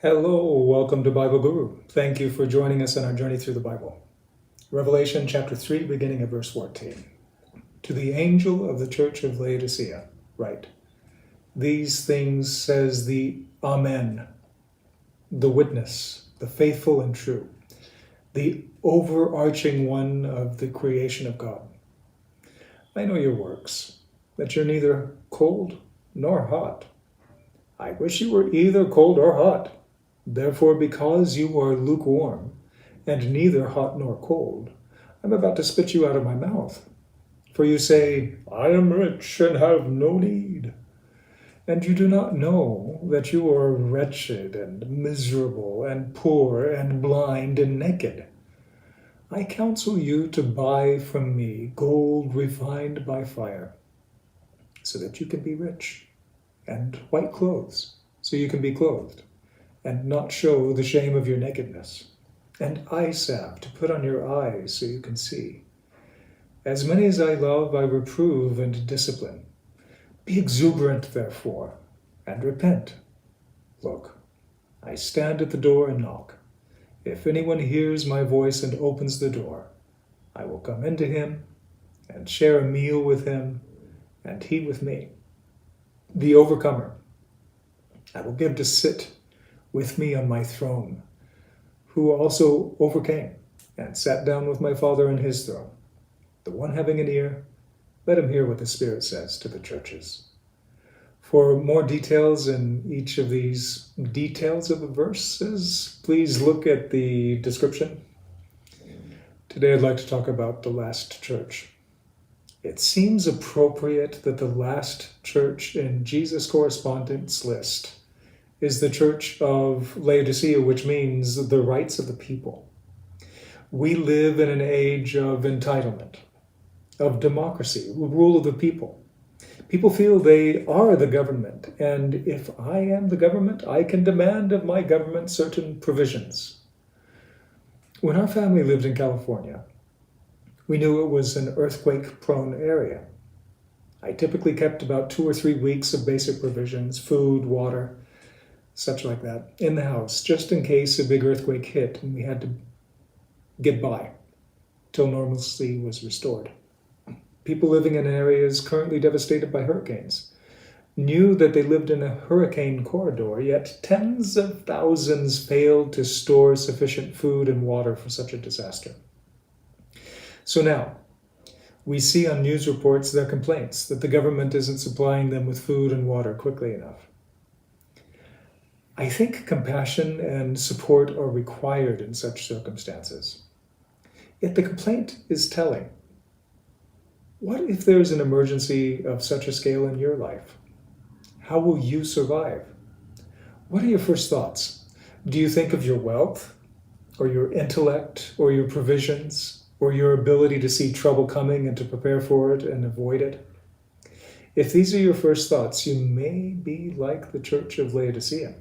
Hello, welcome to Bible Guru. Thank you for joining us on our journey through the Bible. Revelation chapter 3, beginning at verse 14. To the angel of the church of Laodicea, write, These things says the Amen, the witness, the faithful and true, the overarching one of the creation of God. I know your works, that you're neither cold nor hot. I wish you were either cold or hot. Therefore, because you are lukewarm, and neither hot nor cold, I'm about to spit you out of my mouth. For you say, I am rich and have no need. And you do not know that you are wretched and miserable and poor and blind and naked. I counsel you to buy from me gold refined by fire, so that you can be rich, and white clothes, so you can be clothed, and not show the shame of your nakedness, and eye salve to put on your eyes so you can see. As many as I love, I reprove and discipline. Be exuberant, therefore, and repent. Look, I stand at the door and knock. If anyone hears my voice and opens the door, I will come into him and share a meal with him, and he with me. The overcomer I will give to sit with me on my throne, who also overcame and sat down with my Father on his throne. The one having an ear, let him hear what the Spirit says to the churches. For more details in each of these details of the verses, please look at the description. Today I'd like to talk about the last church. It seems appropriate that the last church in Jesus' correspondence list is the church of Laodicea, which means the rights of the people. We live in an age of entitlement, of democracy, rule of the people. People feel they are the government, and if I am the government, I can demand of my government certain provisions. When our family lived in California, we knew it was an earthquake-prone area. I typically kept about 2 or 3 weeks of basic provisions, food, water, such like that, in the house, just in case a big earthquake hit and we had to get by till normalcy was restored. People living in areas currently devastated by hurricanes knew that they lived in a hurricane corridor, yet tens of thousands failed to store sufficient food and water for such a disaster. So now, we see on news reports their complaints that the government isn't supplying them with food and water quickly enough. I think compassion and support are required in such circumstances. Yet the complaint is telling. What if there is an emergency of such a scale in your life? How will you survive? What are your first thoughts? Do you think of your wealth, or your intellect, or your provisions, or your ability to see trouble coming and to prepare for it and avoid it? If these are your first thoughts, you may be like the church of Laodicea.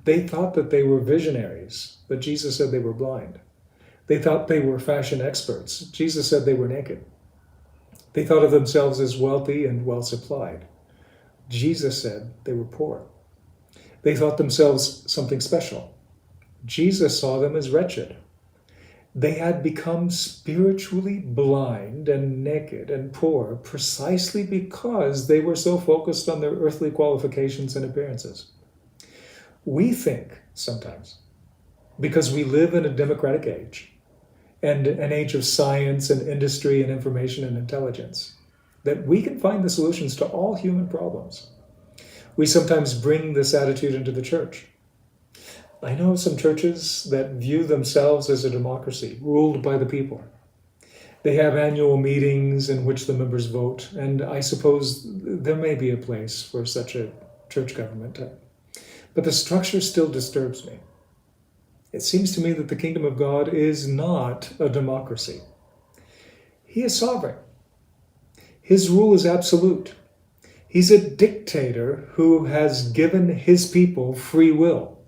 They thought that they were visionaries, but Jesus said they were blind. They thought they were fashion experts. Jesus said they were naked. They thought of themselves as wealthy and well-supplied. Jesus said they were poor. They thought themselves something special. Jesus saw them as wretched. They had become spiritually blind and naked and poor precisely because they were so focused on their earthly qualifications and appearances. We think sometimes, because we live in a democratic age and an age of science and industry and information and intelligence, that we can find the solutions to all human problems. We sometimes bring this attitude into the church. I know some churches that view themselves as a democracy ruled by the people. They have annual meetings in which the members vote, and I suppose there may be a place for such a church government. But the structure still disturbs me. It seems to me that the kingdom of God is not a democracy. He is sovereign. His rule is absolute. He's a dictator who has given his people free will.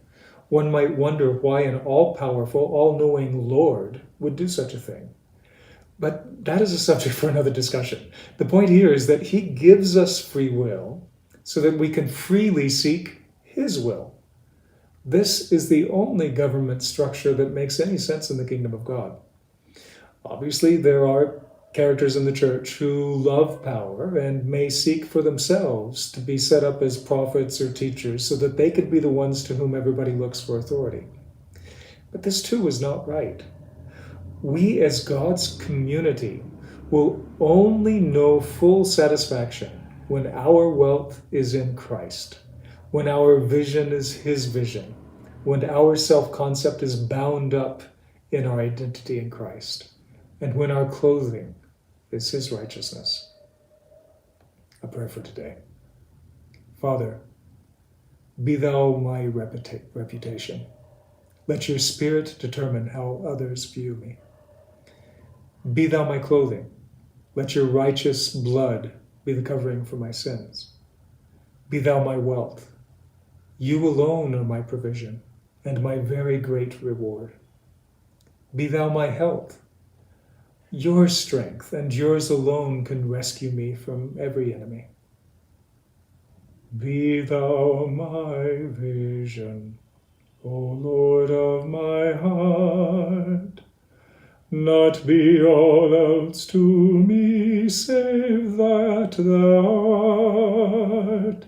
One might wonder why an all-powerful, all-knowing Lord would do such a thing. But that is a subject for another discussion. The point here is that he gives us free will so that we can freely seek his will. This is the only government structure that makes any sense in the kingdom of God. Obviously, there are characters in the church who love power and may seek for themselves to be set up as prophets or teachers so that they could be the ones to whom everybody looks for authority. But this too is not right. We as God's community will only know full satisfaction when our wealth is in Christ, when our vision is His vision, when our self-concept is bound up in our identity in Christ, and when our clothing is His righteousness. A prayer for today. Father, be Thou my reputation. Let your Spirit determine how others view me. Be Thou my clothing. Let your righteous blood be the covering for my sins. Be Thou my wealth. You alone are my provision and my very great reward. Be Thou my health. Your strength and yours alone can rescue me from every enemy. Be Thou my vision, O Lord of my heart. Not be all else to me save that Thou art.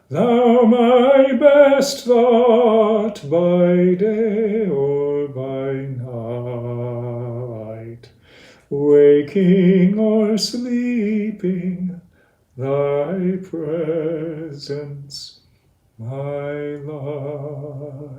Thou my best thought by day or by night, waking or sleeping, Thy presence my light.